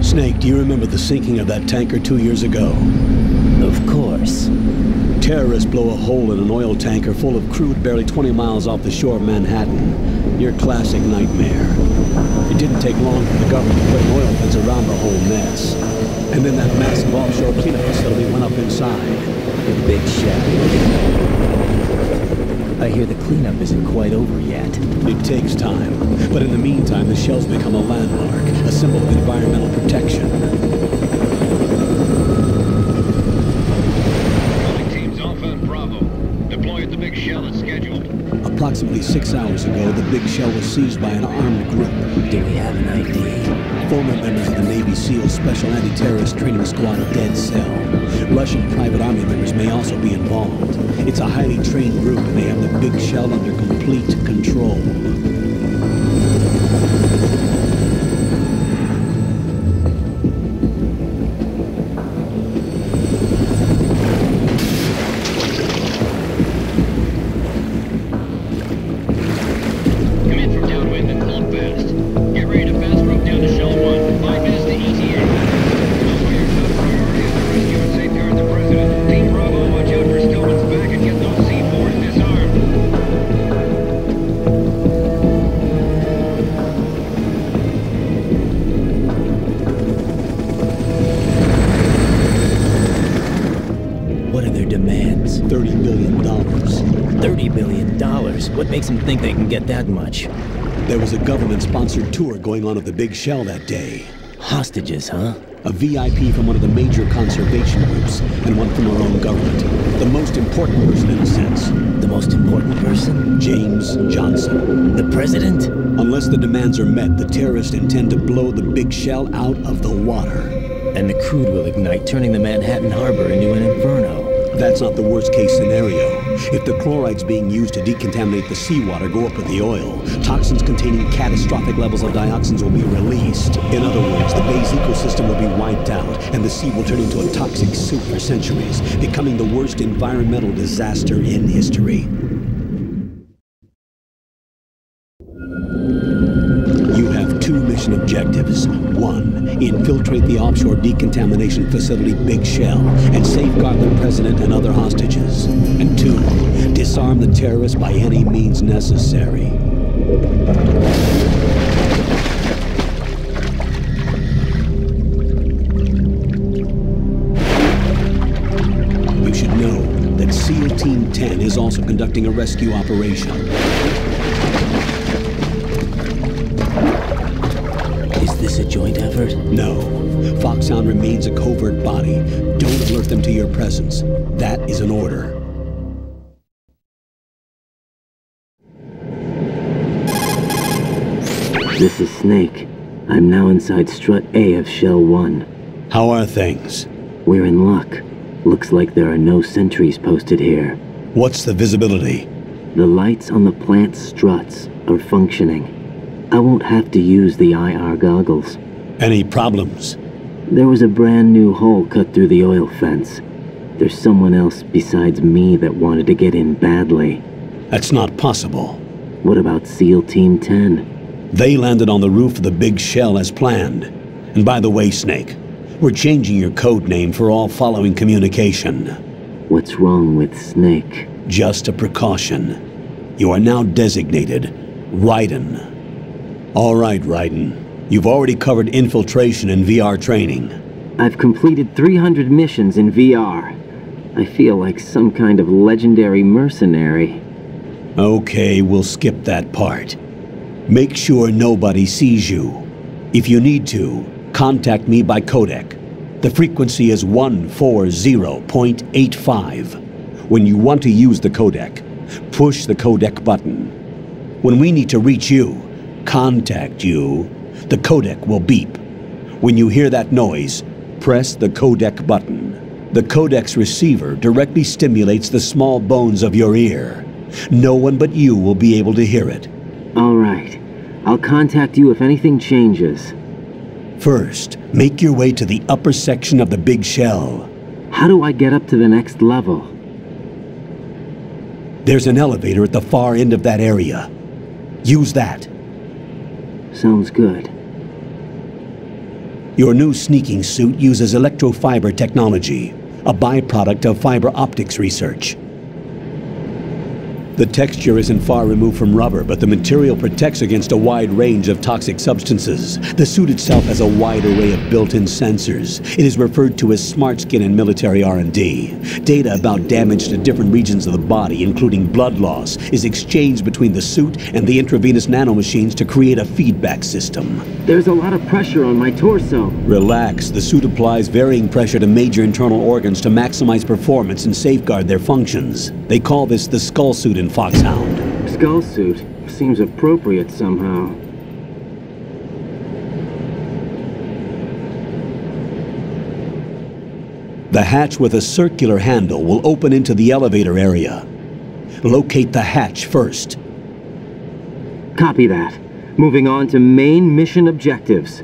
Snake, do you remember the sinking of that tanker 2 years ago? Of course. Terrorists blow a hole in an oil tanker full of crude barely 20 miles off the shore of Manhattan. Your classic nightmare. It didn't take long for the government to put an oil fence around the whole mess. And then that massive offshore cleanup facility went up inside. The Big Shell. I hear the cleanup isn't quite over yet. It takes time. But in the meantime, the shell's become a landmark, a symbol of environmental protection. Calling teams Alpha and Bravo. Deploy at the Big Shell as scheduled. Approximately 6 hours ago, the Big Shell was seized by an armed group. Do we have an ID? Former members of the Navy SEAL Special Anti-Terrorist Training Squad Dead Cell. Russian private army members may also be involved. It's a highly trained group and they have the Big Shell under complete control. What makes them think they can get that much? There was a government-sponsored tour going on of the Big Shell that day. Hostages, huh? A VIP from one of the major conservation groups, and one from our own government. The most important person in a sense. The most important person? James Johnson. The president? Unless the demands are met, the terrorists intend to blow the Big Shell out of the water. And the crude will ignite, turning the Manhattan harbor into an inferno. That's not the worst-case scenario. If the chlorides being used to decontaminate the seawater go up with the oil, toxins containing catastrophic levels of dioxins will be released. In other words, the bay's ecosystem will be wiped out, and the sea will turn into a toxic soup for centuries, becoming the worst environmental disaster in history. You have two mission objectives. One, infiltrate the offshore decontamination facility Big Shell and safeguard the president and other hostages. And two, disarm the terrorists by any means necessary. You should know that SEAL Team 10 is also conducting a rescue operation. Is this a joint effort? No. Foxhound remains a covert body. Don't alert them to your presence. That is an order. This is Snake. I'm now inside Strut A of Shell 1. How are things? We're in luck. Looks like there are no sentries posted here. What's the visibility? The lights on the plant struts are functioning. I won't have to use the IR goggles. Any problems? There was a brand new hole cut through the oil fence. There's someone else besides me that wanted to get in badly. That's not possible. What about SEAL Team 10? They landed on the roof of the Big Shell as planned. And by the way, Snake, we're changing your code name for all following communication. What's wrong with Snake? Just a precaution. You are now designated Raiden. All right, Raiden. You've already covered infiltration and VR training. I've completed 300 missions in VR. I feel like some kind of legendary mercenary. Okay, we'll skip that part. Make sure nobody sees you. If you need to, contact me by codec. The frequency is 140.85. When you want to use the codec, push the codec button. When we need to reach you, contact you, the codec will beep. When you hear that noise, press the codec button. The codec's receiver directly stimulates the small bones of your ear. No one but you will be able to hear it. All right. I'll contact you if anything changes. First, make your way to the upper section of the Big Shell. How do I get up to the next level? There's an elevator at the far end of that area. Use that. Sounds good. Your new sneaking suit uses electrofiber technology, a byproduct of fiber optics research. The texture isn't far removed from rubber, but the material protects against a wide range of toxic substances. The suit itself has a wide array of built-in sensors. It is referred to as smart skin in military R&D. Data about damage to different regions of the body, including blood loss, is exchanged between the suit and the intravenous nanomachines to create a feedback system. There's a lot of pressure on my torso. Relax. The suit applies varying pressure to major internal organs to maximize performance and safeguard their functions. They call this the skull suit in Foxhound. Skull suit seems appropriate somehow. The hatch with a circular handle will open into the elevator area. Locate the hatch first. Copy that. Moving on to main mission objectives.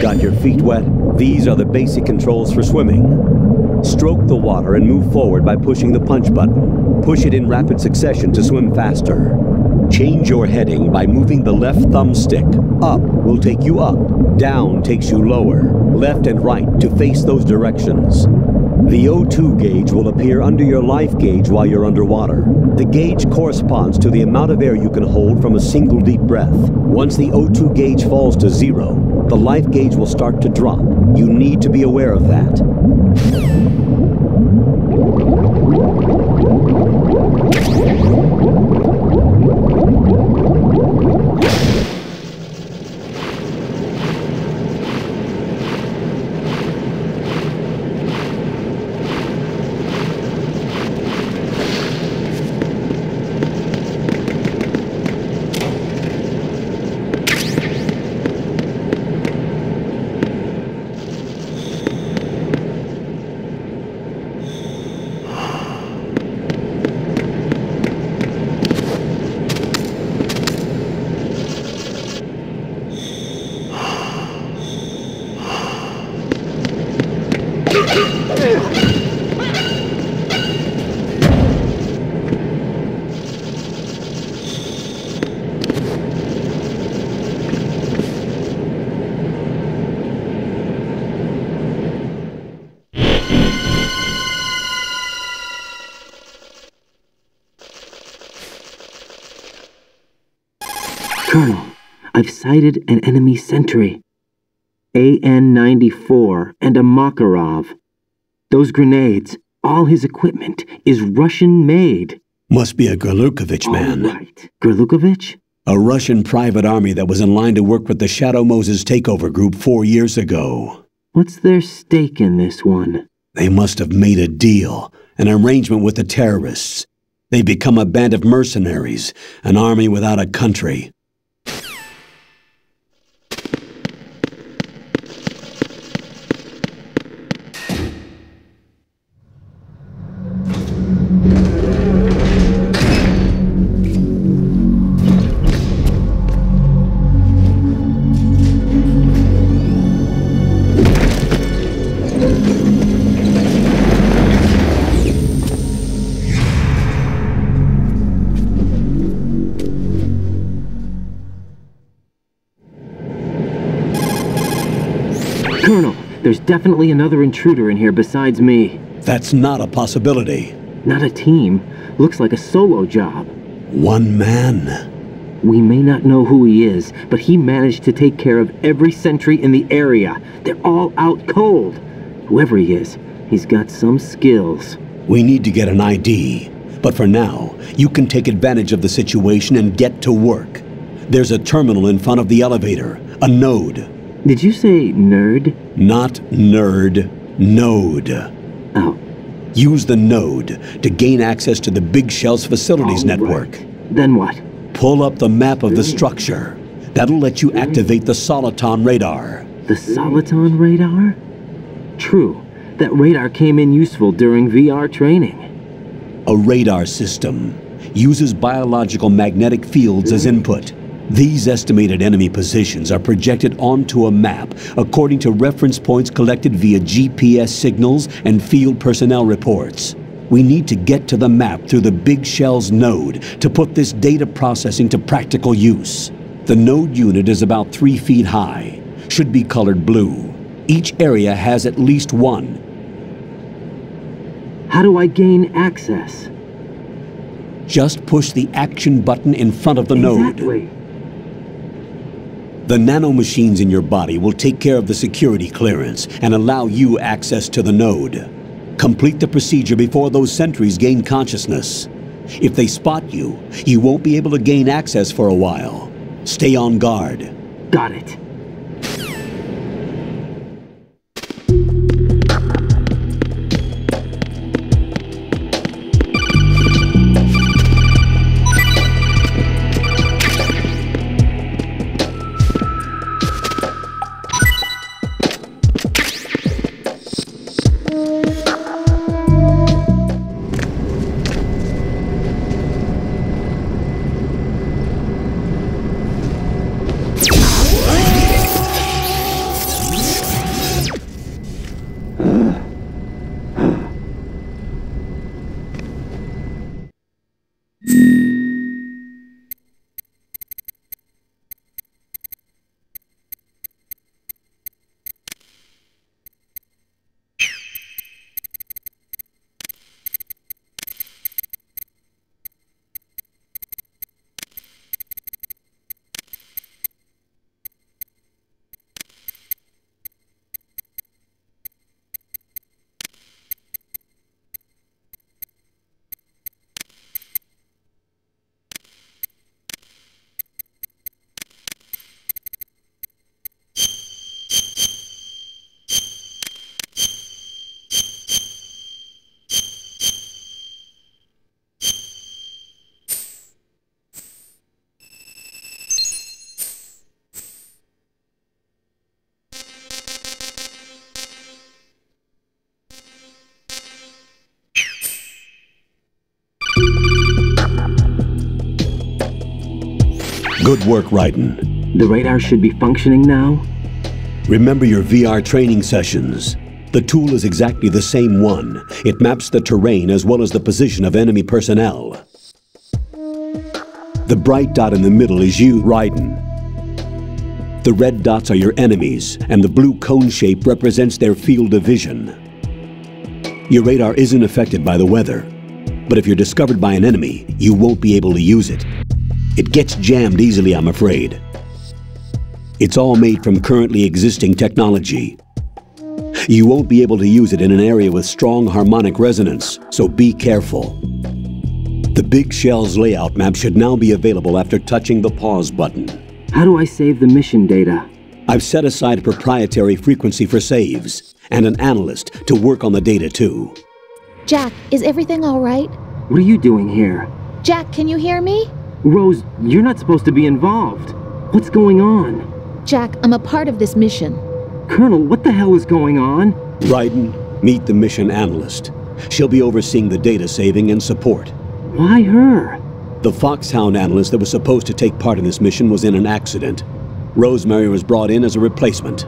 Got your feet wet? These are the basic controls for swimming. Stroke the water and move forward by pushing the punch button. Push it in rapid succession to swim faster. Change your heading by moving the left thumbstick. Up will take you up. Down takes you lower. Left and right to face those directions. The O2 gauge will appear under your life gauge while you're underwater. The gauge corresponds to the amount of air you can hold from a single deep breath. Once the O2 gauge falls to 0, the life gauge will start to drop. You need to be aware of that. Colonel, I've sighted an enemy sentry. AN-94 and a Makarov. Those grenades, all his equipment, is Russian-made. Must be a Gurlukovich man. All right. Gurlukovich? A Russian private army that was in line to work with the Shadow Moses takeover group 4 years ago. What's their stake in this one? They must have made a deal, an arrangement with the terrorists. They've become a band of mercenaries, an army without a country. Colonel, there's definitely another intruder in here besides me. That's not a possibility. Not a team. Looks like a solo job. One man. We may not know who he is, but he managed to take care of every sentry in the area. They're all out cold. Whoever he is, he's got some skills. We need to get an ID. But for now, you can take advantage of the situation and get to work. There's a terminal in front of the elevator. A node. Did you say nerd? Not nerd. Node. Oh. Use the node to gain access to the Big Shell's facilities network. Then what? Pull up the map of the structure. That'll let you activate the Soliton radar. The Soliton radar? True. That radar came in useful during VR training. A radar system uses biological magnetic fields as input. These estimated enemy positions are projected onto a map according to reference points collected via GPS signals and field personnel reports. We need to get to the map through the Big Shell's node to put this data processing to practical use. The node unit is about 3 feet high, should be colored blue. Each area has at least one. How do I gain access? Just push the action button in front of the Exactly. node. The nanomachines in your body will take care of the security clearance and allow you access to the node. Complete the procedure before those sentries gain consciousness. If they spot you, you won't be able to gain access for a while. Stay on guard. Got it. Good work, Raiden. The radar should be functioning now? Remember your VR training sessions. The tool is exactly the same one. It maps the terrain as well as the position of enemy personnel. The bright dot in the middle is you, Raiden. The red dots are your enemies, and the blue cone shape represents their field of vision. Your radar isn't affected by the weather, but if you're discovered by an enemy, you won't be able to use it. It gets jammed easily, I'm afraid. It's all made from currently existing technology. You won't be able to use it in an area with strong harmonic resonance, so be careful. The Big Shell's layout map should now be available after touching the pause button. How do I save the mission data? I've set aside a proprietary frequency for saves, and an analyst to work on the data too. Jack, is everything all right? What are you doing here? Jack, can you hear me? Rose, you're not supposed to be involved. What's going on? Jack, I'm a part of this mission. Colonel, what the hell is going on? Raiden, meet the mission analyst. She'll be overseeing the data saving and support. Why her? The Foxhound analyst that was supposed to take part in this mission was in an accident. Rosemary was brought in as a replacement.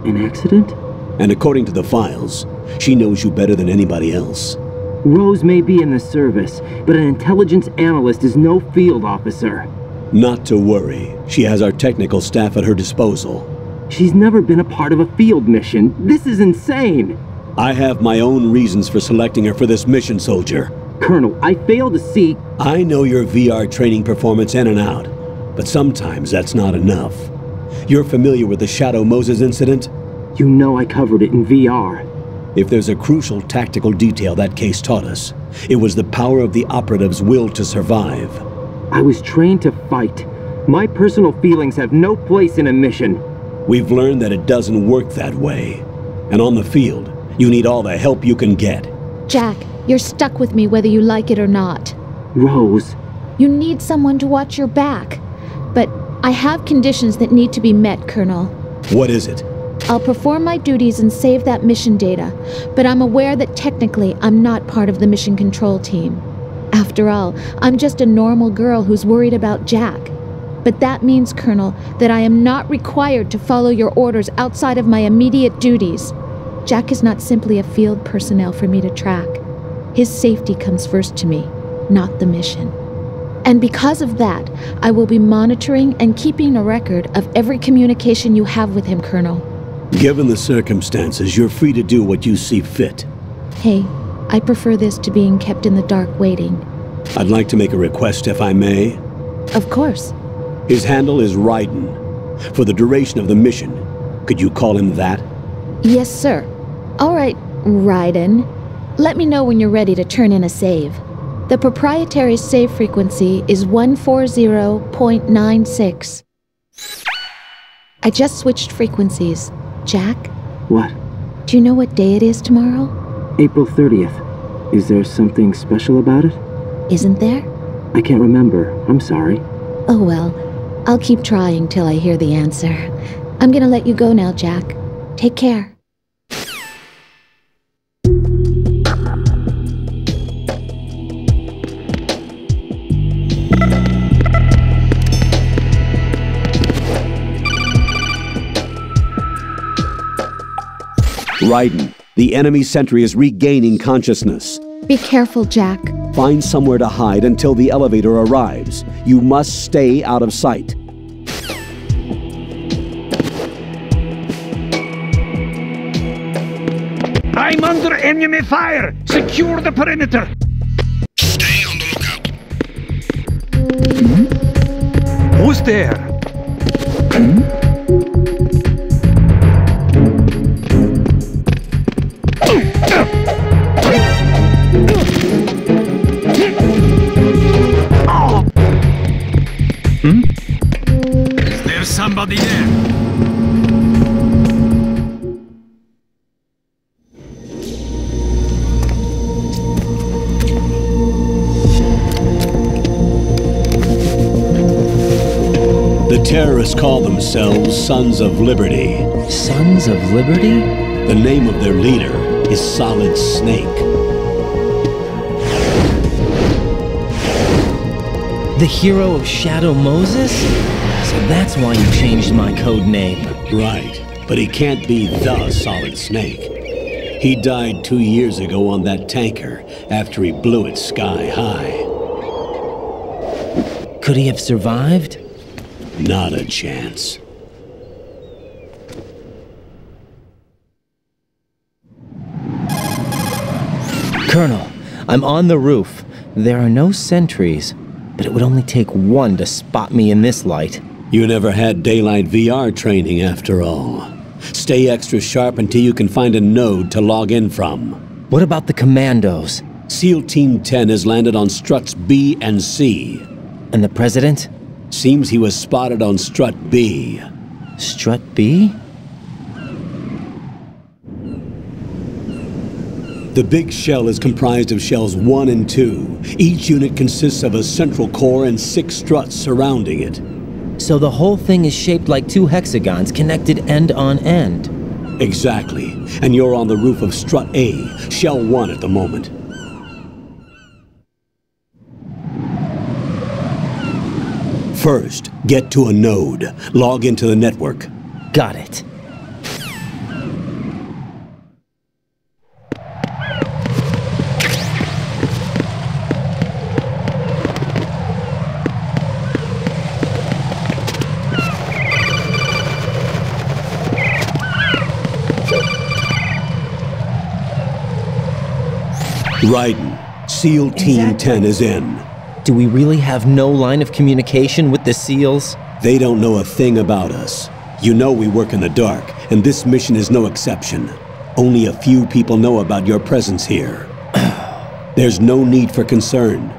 An accident? And according to the files, she knows you better than anybody else. Rose may be in the service, but an intelligence analyst is no field officer. Not to worry. She has our technical staff at her disposal. She's never been a part of a field mission. This is insane! I have my own reasons for selecting her for this mission, soldier. Colonel, I fail to see... I know your VR training performance in and out, but sometimes that's not enough. You're familiar with the Shadow Moses incident? You know I covered it in VR. If there's a crucial tactical detail that case taught us, it was the power of the operative's will to survive. I was trained to fight. My personal feelings have no place in a mission. We've learned that it doesn't work that way. And on the field, you need all the help you can get. Jack, you're stuck with me whether you like it or not. Rose. You need someone to watch your back. But I have conditions that need to be met, Colonel. What is it? I'll perform my duties and save that mission data, but I'm aware that technically I'm not part of the mission control team. After all, I'm just a normal girl who's worried about Jack. But that means, Colonel, that I am not required to follow your orders outside of my immediate duties. Jack is not simply a field personnel for me to track. His safety comes first to me, not the mission. And because of that, I will be monitoring and keeping a record of every communication you have with him, Colonel. Given the circumstances, you're free to do what you see fit. Hey, I prefer this to being kept in the dark waiting. I'd like to make a request, if I may. Of course. His handle is Raiden. For the duration of the mission, could you call him that? Yes, sir. All right, Raiden. Let me know when you're ready to turn in a save. The proprietary save frequency is 140.96. I just switched frequencies. Jack? What? Do you know what day it is tomorrow? April 30th. Is there something special about it? Isn't there? I can't remember. I'm sorry. Oh well, I'll keep trying till I hear the answer. I'm gonna let you go now, Jack. Take care. Raiden, the enemy sentry is regaining consciousness. Be careful, Jack. Find somewhere to hide until the elevator arrives. You must stay out of sight. I'm under enemy fire! Secure the perimeter! Stay on the lookout. Who's there? Is there somebody there? The terrorists call themselves Sons of Liberty. Sons of Liberty? The name of their leader is Solid Snake. The hero of Shadow Moses? So that's why you changed my code name. Right, but he can't be the Solid Snake. He died 2 years ago on that tanker after he blew it sky high. Could he have survived? Not a chance. Colonel, I'm on the roof. There are no sentries, but it would only take one to spot me in this light. You never had daylight VR training after all. Stay extra sharp until you can find a node to log in from. What about the commandos? SEAL Team 10 has landed on struts B and C. And the President? Seems he was spotted on strut B. Strut B? The Big Shell is comprised of shells 1 and 2. Each unit consists of a central core and 6 struts surrounding it. So the whole thing is shaped like 2 hexagons connected end on end. Exactly. And you're on the roof of strut A, shell 1 at the moment. First, get to a node. Log into the network. Got it. Raiden, SEAL Team 10 is in. Do we really have no line of communication with the SEALs? They don't know a thing about us. You know we work in the dark, and this mission is no exception. Only a few people know about your presence here. There's no need for concern.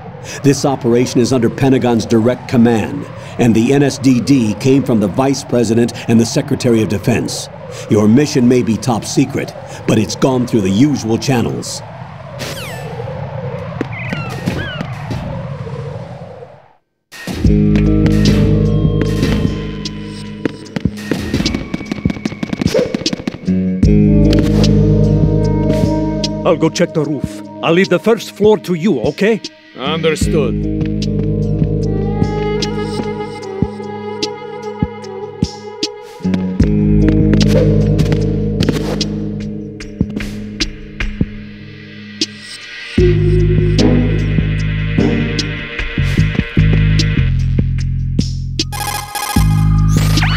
This operation is under Pentagon's direct command, and the NSDD came from the Vice President and the Secretary of Defense. Your mission may be top secret, but it's gone through the usual channels. I'll go check the roof. I'll leave the first floor to you, okay? Understood.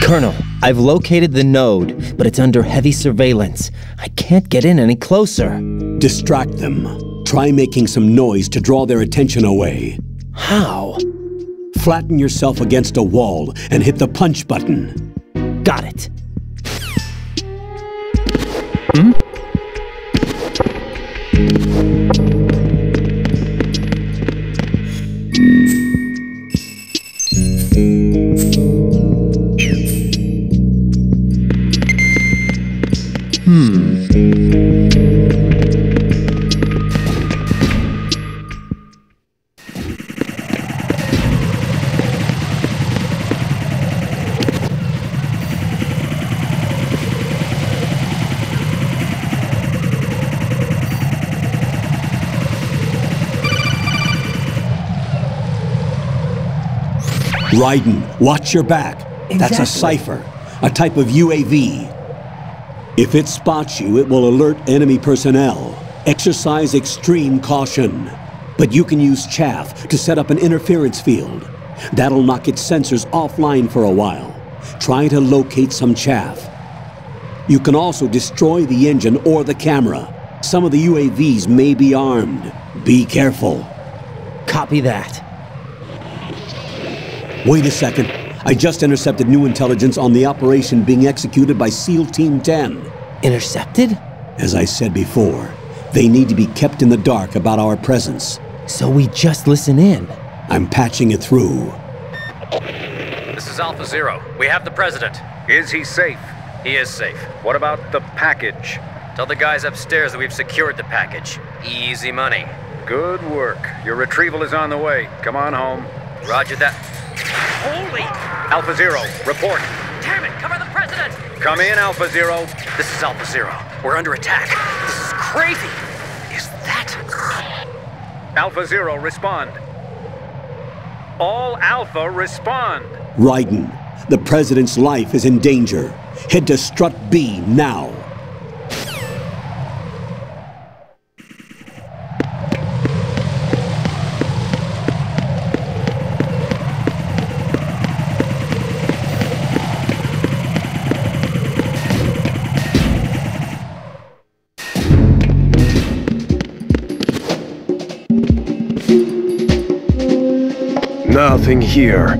Colonel, I've located the node, but it's under heavy surveillance. I can't get in any closer. Distract them. Try making some noise to draw their attention away. How? Flatten yourself against a wall and hit the punch button. Got it. Raiden, watch your back. That's a cipher, a type of UAV. If it spots you, it will alert enemy personnel. Exercise extreme caution. But you can use chaff to set up an interference field. That'll knock its sensors offline for a while. Try to locate some chaff. You can also destroy the engine or the camera. Some of the UAVs may be armed. Be careful. Copy that. Wait a second. I just intercepted new intelligence on the operation being executed by SEAL Team 10. Intercepted? As I said before, they need to be kept in the dark about our presence. So we just listen in. I'm patching it through. This is Alpha Zero. We have the President. Is he safe? He is safe. What about the package? Tell the guys upstairs that we've secured the package. Easy money. Good work. Your retrieval is on the way. Come on home. Roger that. Holy! Alpha Zero, report. Damn it! Cover the President! Come in, Alpha Zero. This is Alpha Zero. We're under attack. This is crazy. Is that... Alpha Zero, respond. All Alpha, respond. Raiden, the President's life is in danger. Head to Strut B now. Nothing here.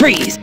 Freeze!